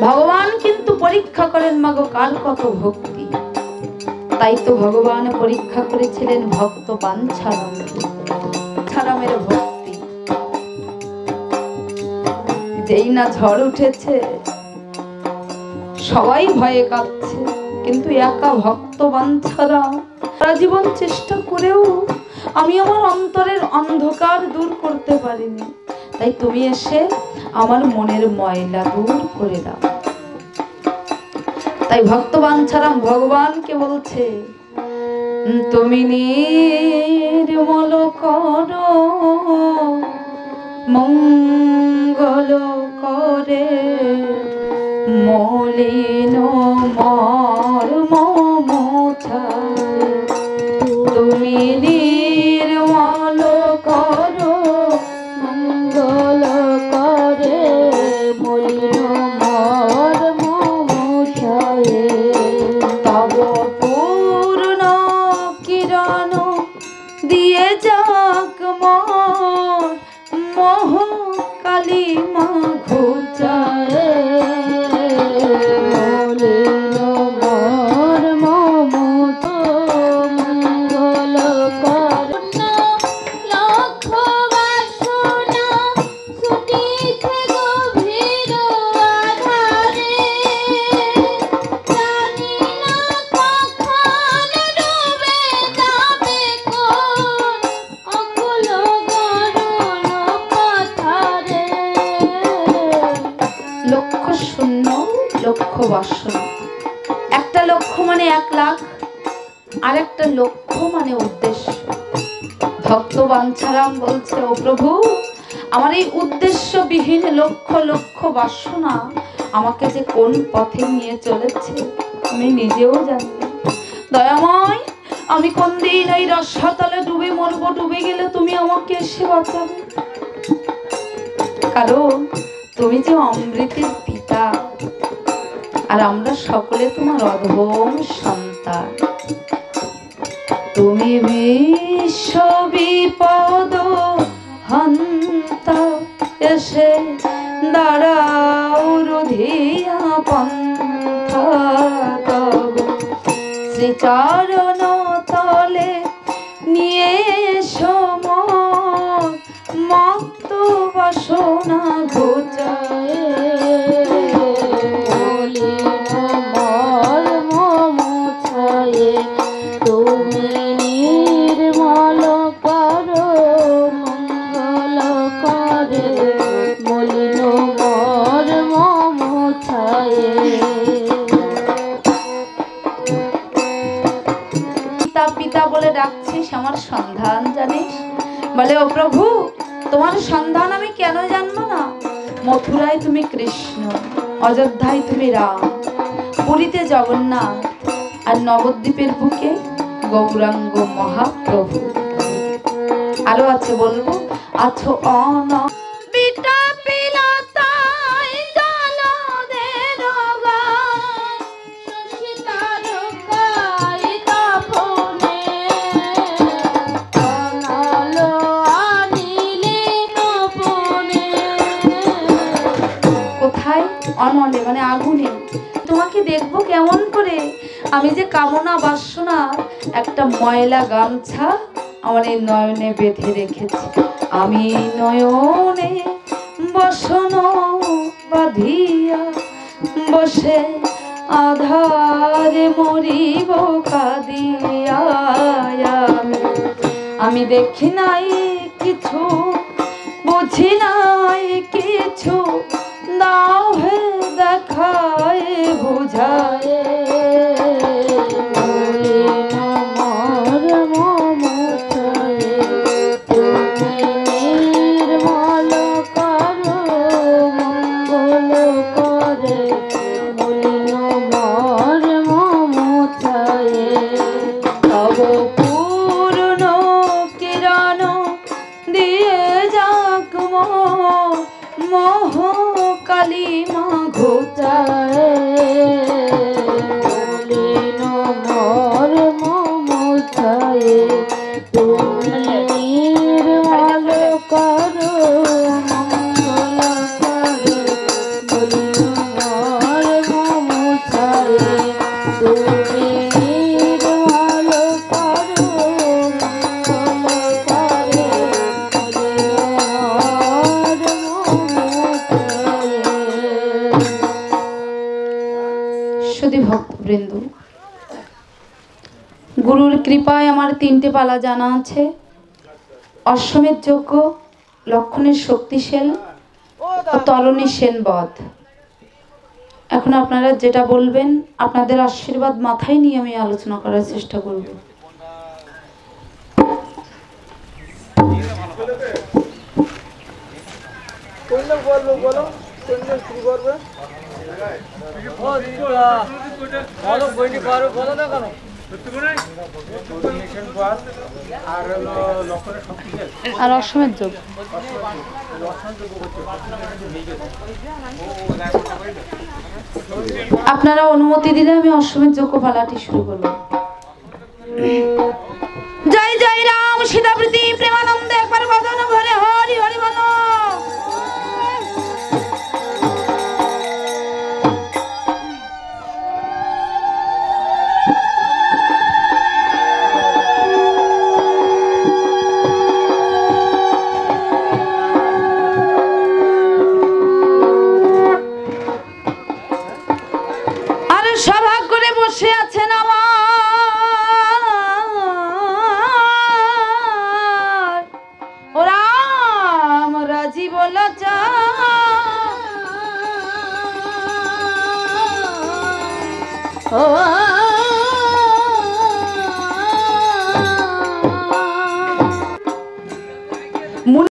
ভগবান কিন্তু পরীক্ষা করেন মাগো কার কত ভক্তি। তাই তো ভগবান পরীক্ষা করেছিলেন ভক্ত বাঞ্ছারামের ভক্তি। যেই না ঝড় উঠেছে সবাই ভয়ে কাঁপছে, কিন্তু একা ভক্ত বাঞ্ছারাম সারা জীবন চেষ্টা করেও আমি আমার অন্তরের অন্ধকার দূর করতে পারিনি। তাই তুমি এসে আমার মনের ময়লা দূর করে দাও। তাই ভক্ত বাঞ্ছারাম ভগবানকে বলছে, তুমি নির্মল করো মঙ্গল করে মলিন মর্ম মোছায়। তুমি নির্মল করো মঙ্গল করে মলিন মর্ম মোছায়। তব পূর্ণ কিরণ দিয়ে যাক মোর মোহ কালিমা ঘুচায়। মলিন মর্ম মঙ্গল করুণা লক্ষ বাসনা ছুটিছে গভীর আধারে। জানি না কখন ডুবে যাবে কোন অকুল গরুণ পাথারে। লক্ষ শূন্য লক্ষ বাসনা, একটা লক্ষ্য মানে 1 লাখ, আর একটা লক্ষ্য মানে উদ্দেশ্য। ভক্ত বাঞ্ছারাম বলছে, ও প্রভু, আমার এই উদ্দেশ্যবিহীন লক্ষ লক্ষ বাসনা আমাকে যে কোন পথে নিয়ে চলেছে আমি নিজেও জানি না। দয়াময়, আমি কোন দিন এই রসাতলে ডুবে মরবো, ডুবে গেলে তুমি আমাকে এসে বাঁচাবে। কারণ তুমি যে অমৃতের পিতা, আর আমরা সকলে তোমার অধম সন্তান। তুমি বিশ্ব বিপদ হন্তা, এসে দাঁড়াও রুধিয়া পন্থা। তব শ্রীচরণ তলে নিয়ে এসো মোর মত্ত বাসনা ঘুচায়। মলিন মর্ম মোছায়। তুমি নির্মল করো মঙ্গল করে মলিন মর্ম মোছায়। পিতা পিতা বলে ডাকছিস, আমার সন্ধান জানিস? বলে, ও প্রভু, তোমার সন্ধান আমি কেন জানবো না? মথুরায় তুমি কৃষ্ণ, অযোধ্যায় তুমি রাম, পুরীতে জগন্নাথ, আর নবদ্বীপের বুকে গৌরাঙ্গ মহাপ্রভু। আরো আছে, বলবো, আছো অন বিটা পিলাতাই জলদের গায় শশিতার গায় তপনে অনলো আনিলে তপনে। কোথায়? অনলে মানে আগুনে। তোমাকে দেখবো কেমন করে? আমি যে কামনা বাসনা একটা ময়লা গামছা আমার এই নয়নে বেঁধে রেখেছি। আমি নয়নে বসন বাঁধিয়া বসে আধারে মরিব কাঁদিয়া। আমি দেখি নাই কিছু, বুঝি নাই কিছু, দাও হে দেখায় বুঝায়। মলিন মর্ম মোছায়। তুমি নির্মল করো মঙ্গল করে মলিন মর্ম মোছায়। তব পূর্ণ কিরণ দিয়ে যাক মোহ কালিমা ঘুচায়। মলিন মর্ম মোছায়। তুমি নির্মল করো মঙ্গল করে মলিন সুধী ভক্তবৃন্দ, গুরুর কৃপায় আমার 3টে পালা জানা আছে। অশ্বমেধ যজ্ঞ, লক্ষণের শক্তিশাল ও তরণী সেন বধ। এখন আপনারা যেটা বলবেন আপনাদের আশীর্বাদ মাথায় নিয়ে আমি আলোচনা করার চেষ্টা করব। আর অশ্বমেধ যজ্ঞ আপনারা অনুমতি দিলে আমি অশ্বমেধ যজ্ঞ পালাটি শুরু করব। জয় জয় রাম সীতাপ্রীতি প্রেমানন্দে একবার বদন ভরে হরি হরি বল। সভা করে বসে আছেন আমার ও রাম রাজীব লোচন।